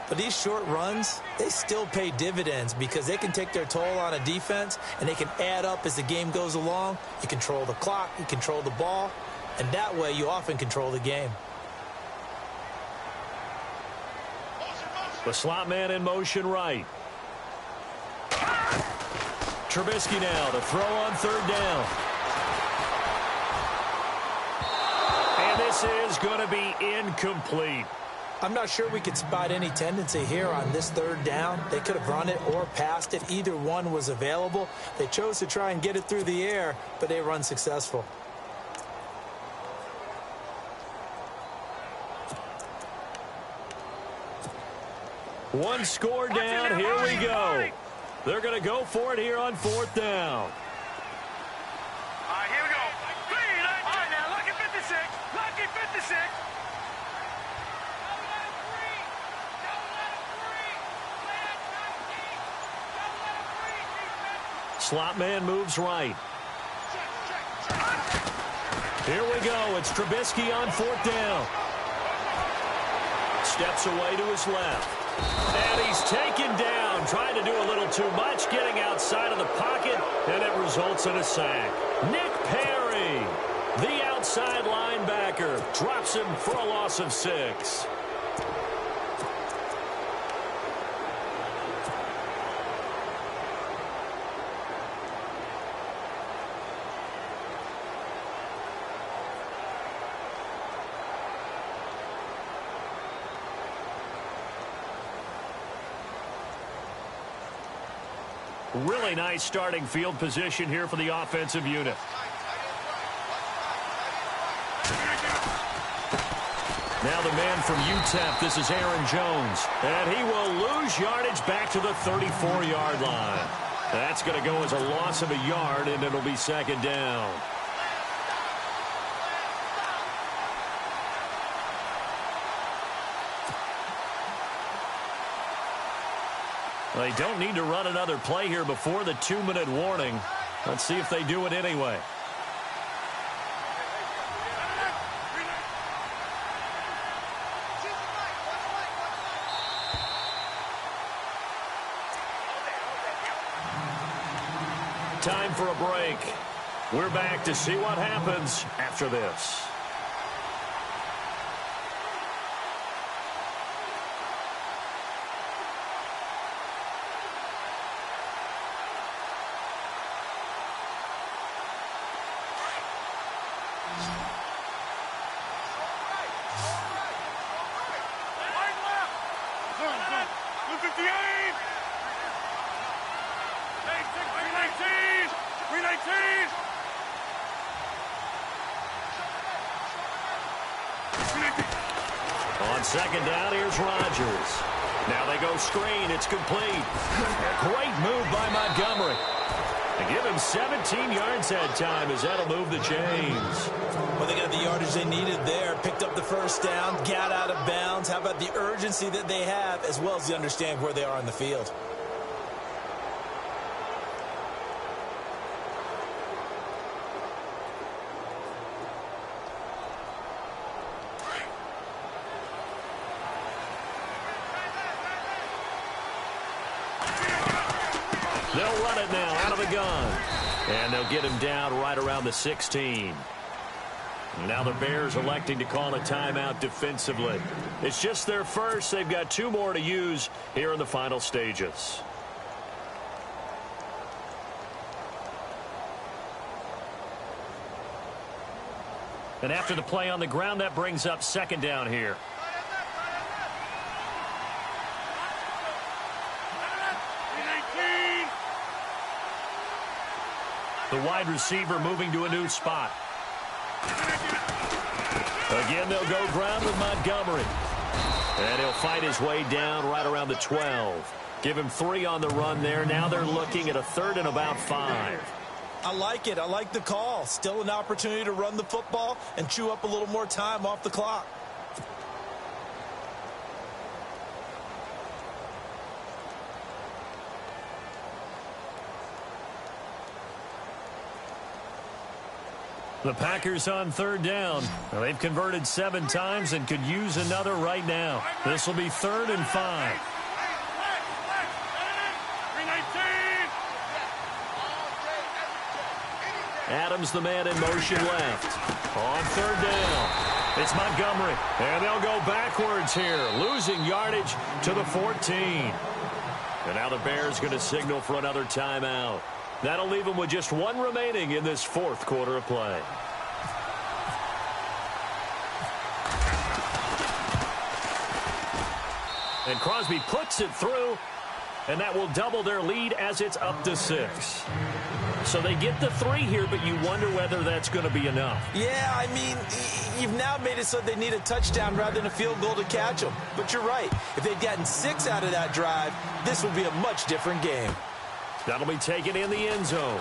Speaker 3: But these short runs, they still pay dividends because they can take their toll on a defense, and they can add up as the game goes along. You control the clock, you control the ball, and that way you often control the game.
Speaker 2: The slot man in motion right. Trubisky now to throw on 3rd down. And this is going to be incomplete.
Speaker 3: I'm not sure we could spot any tendency here on this 3rd down. They could have run it or passed it. Either one was available. They chose to try and get it through the air, but they were unsuccessful.
Speaker 2: One score down. Here we go. They're going to go for it here on 4th down.
Speaker 4: All right, here we go. Green. All right, now, lucky 56. Lucky 56.
Speaker 2: Slot man moves right. Here we go. It's Trubisky on 4th down. Steps away to his left. And he's taken down, trying to do a little too much, getting outside of the pocket, and it results in a sack. Nick Perry, the outside linebacker, drops him for a loss of 6. Really nice starting field position here for the offensive unit. Now the man from UTEP, this is Aaron Jones. And he will lose yardage back to the 34-yard line. That's going to go as a loss of a yard, and it'll be 2nd down. They don't need to run another play here before the 2-minute warning. Let's see if they do it anyway. for a break. We're back to see what happens after this.
Speaker 4: On
Speaker 2: second down, here's Rodgers. Now they go screen. It's complete. A great move by Montgomery. They give him 17 yards that time as that'll move the chains.
Speaker 3: Well, they got the yardage they needed there. Picked up the first down, got out of bounds. How about the urgency that they have as well as the understand where they are on the field?
Speaker 2: They'll run it now out of the gun. And they'll get him down right around the 16. Now the Bears electing to call a timeout defensively. It's just their first. They've got 2 more to use here in the final stages. And after the play on the ground, that brings up second down here. The wide receiver moving to a new spot. Again, they'll go ground with Montgomery. And he'll fight his way down right around the 12. Give him 3 on the run there. Now they're looking at a 3rd and about 5.
Speaker 3: I like it. I like the call. Still an opportunity to run the football and chew up a little more time off the clock.
Speaker 2: The Packers on 3rd down. Well, they've converted 7 times and could use another right now. This will be 3rd and 5. Adams, the man in motion left. On 3rd down, it's Montgomery. And they'll go backwards here, losing yardage to the 14. And now the Bears going to signal for another timeout. That'll leave them with just 1 remaining in this 4th quarter of play. And Crosby puts it through, and that will double their lead as it's up to 6. So they get the 3 here, but you wonder whether that's going to be enough.
Speaker 3: Yeah, I mean, you've now made it so they need a touchdown rather than a field goal to catch them. But you're right. If they'd gotten 6 out of that drive, this would be a much different game.
Speaker 2: That'll be taken in the end zone.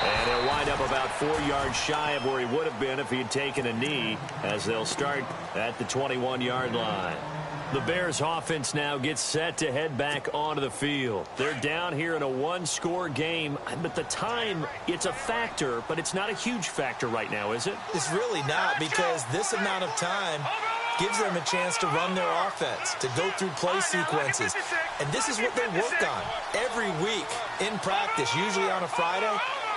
Speaker 2: And he'll wind up about 4 yards shy of where he would have been if he had taken a knee, as they'll start at the 21-yard line. The Bears offense now gets set to head back onto the field. They're down here in a 1-score game, but the time, it's a factor, but it's not a huge factor right now, is it?
Speaker 3: It's really not, because this amount of time gives them a chance to run their offense, to go through play sequences. And this is what they work on every week in practice, usually on a Friday.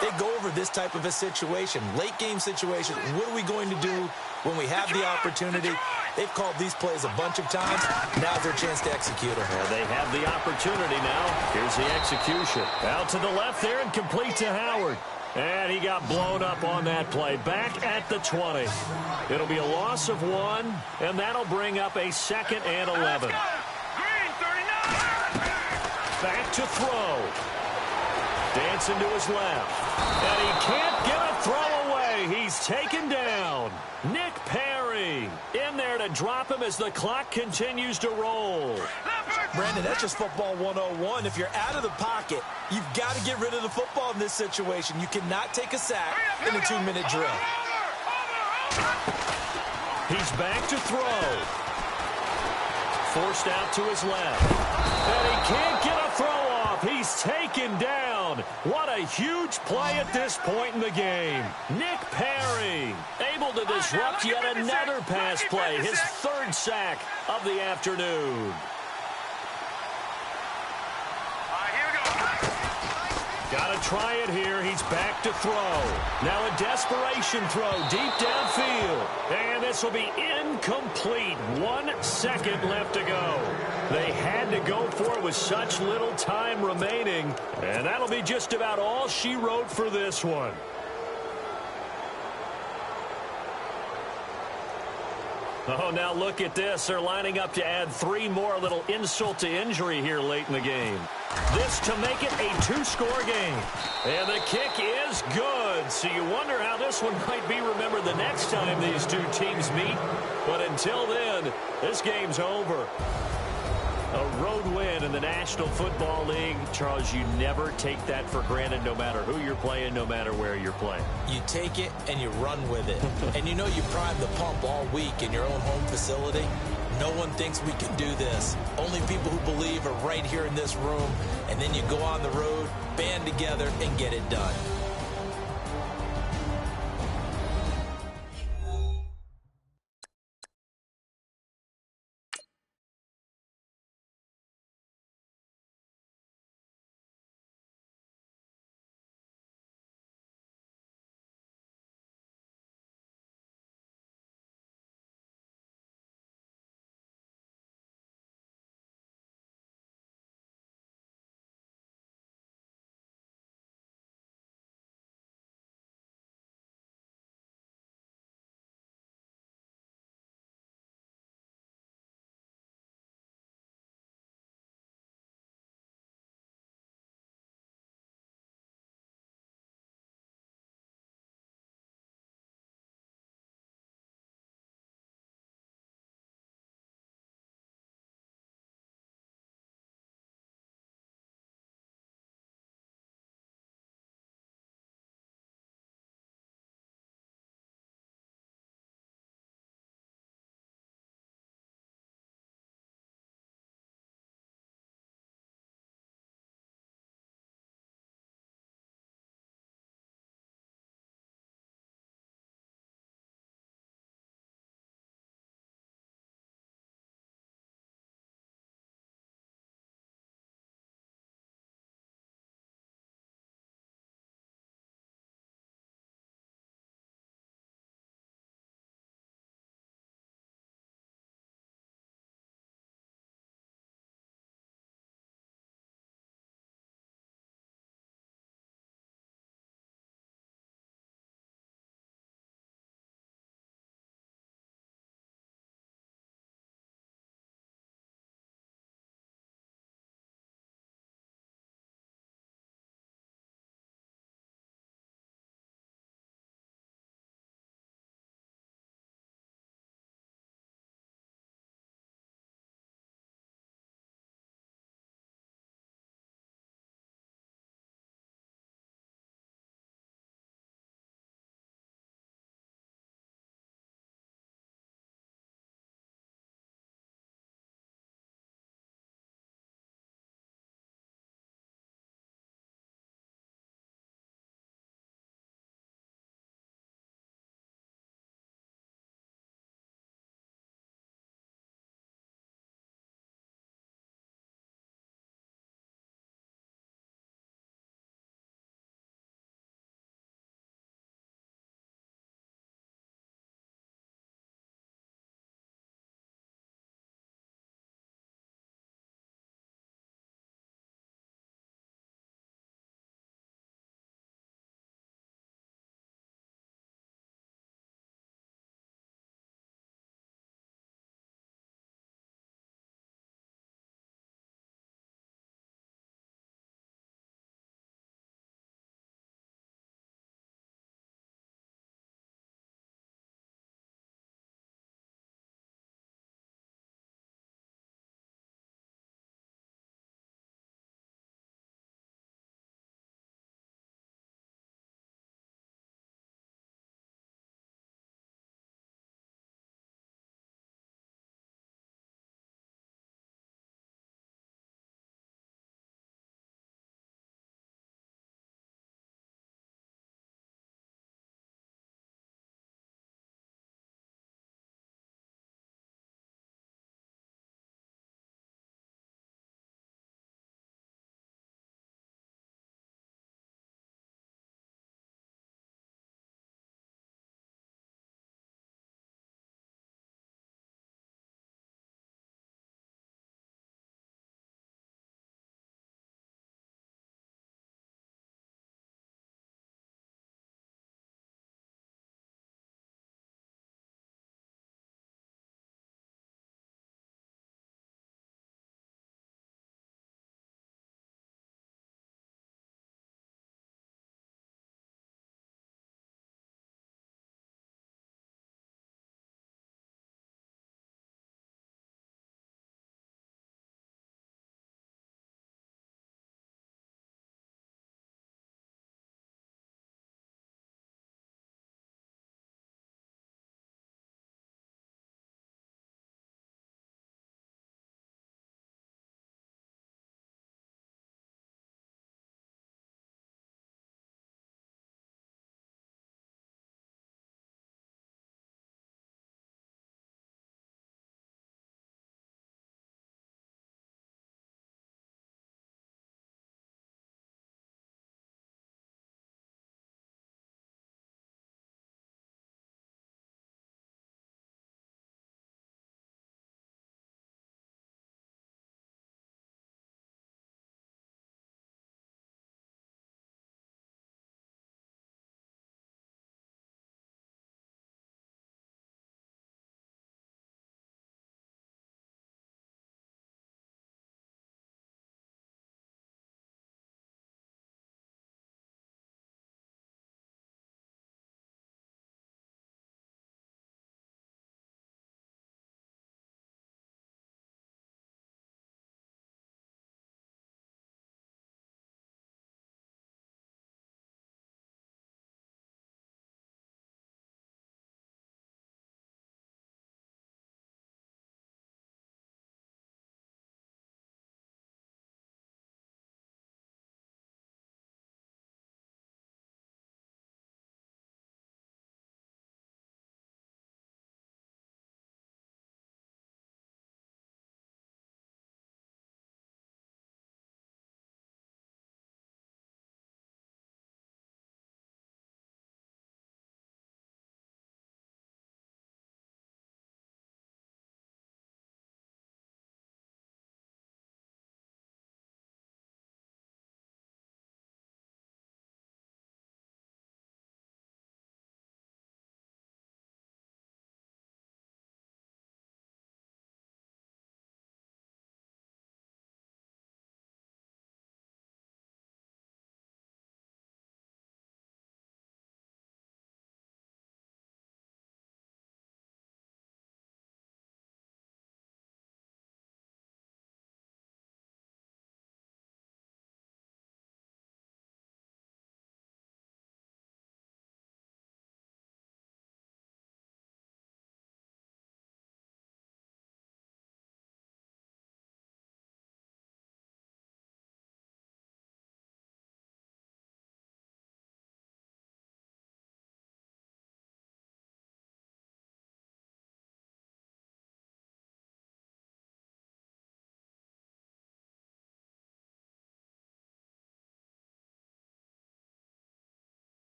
Speaker 3: They go over this type of a situation, late-game situation. What are we going to do when we have the opportunity? They've called these plays a bunch of times. Now's their chance to execute them.
Speaker 2: Well, they have the opportunity now. Here's the execution. Out to the left there and complete to Howard. And he got blown up on that play. Back at the 20. It'll be a loss of 1, and that'll bring up a 2nd and 11. Back to throw. Dancing to his left. And he can't get a throw away. He's taken down. Nick Perry in there to drop him as the clock continues to roll.
Speaker 3: Brandon, that's just football 101. If you're out of the pocket, you've got to get rid of the football in this situation. You cannot take a sack in a 2-minute drill.
Speaker 2: He's back to throw. Forced out to his left. And he can't get a throw off. He's taken down. What a huge play at this point in the game. Nick Perry able to disrupt yet another pass play. His 3rd sack of the afternoon. Got to try it here. He's back to throw. Now a desperation throw deep downfield. And this will be incomplete. 1 second left to go. They had to go for it with such little time remaining. And that'll be just about all she wrote for this one. Oh, now look at this. They're lining up to add 3 more, a little insult to injury here late in the game. This to make it a 2-score game. And the kick is good. So you wonder how this one might be remembered the next time these two teams meet. But until then, this game's over. A road win in the National Football League. Charles, you never take that for granted no matter who you're playing, no matter where you're playing.
Speaker 3: You take it and you run with it. And you know you prime the pump all week in your own home facility. No one thinks we can do this. Only people who believe are right here in this room. And then you go on the road, band together, and get it done.